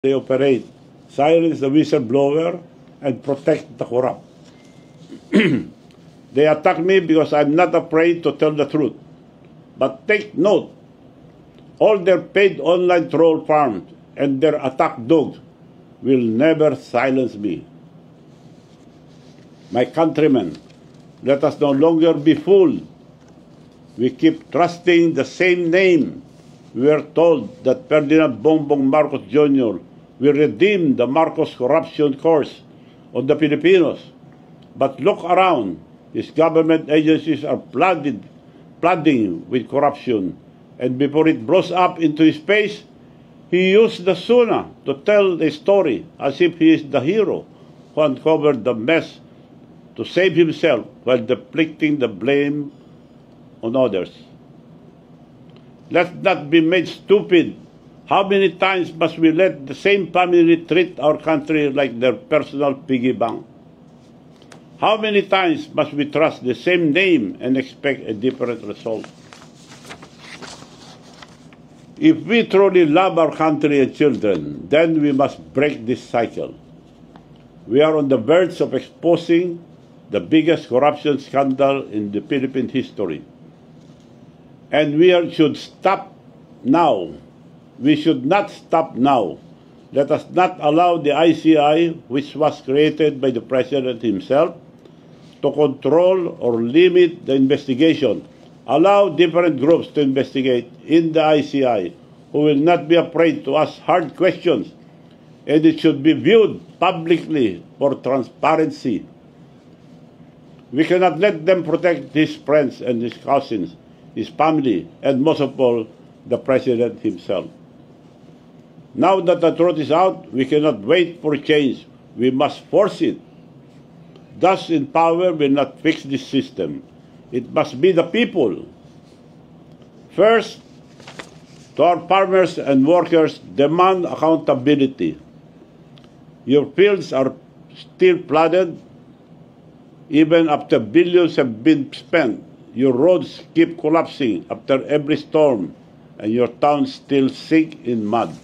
they operate, silence the whistleblower, and protect the corrupt. They attack me because I'm not afraid to tell the truth. But take note, all their paid online troll farms and their attack dogs will never silence me. My countrymen, let us no longer be fooled. We keep trusting the same name. We are told that Ferdinand Bongbong Marcos Jr. will redeem the Marcos corruption curse on the Filipinos. But look around. His government agencies are flooding with corruption. And before it blows up into his face, he used the SUNA to tell the story as if he is the hero who uncovered the mess to save himself while deflecting the blame on others. Let's not be made stupid. How many times must we let the same family treat our country like their personal piggy bank? How many times must we trust the same name and expect a different result? If we truly love our country and children, then we must break this cycle. We are on the verge of exposing the biggest corruption scandal in the Philippine history. And should stop now. We should not stop now. Let us not allow the ICI, which was created by the President himself, to control or limit the investigation. Allow different groups to investigate in the ICI who will not be afraid to ask hard questions, and it should be viewed publicly for transparency. We cannot let them protect his friends and his cousins, his family, and most of all, the President himself. Now that the truth is out, we cannot wait for change. We must force it. Thus in power will not fix this system. It must be the people. First, to our farmers and workers, demand accountability. Your fields are still flooded, even after billions have been spent. Your roads keep collapsing after every storm, and your towns still sink in mud.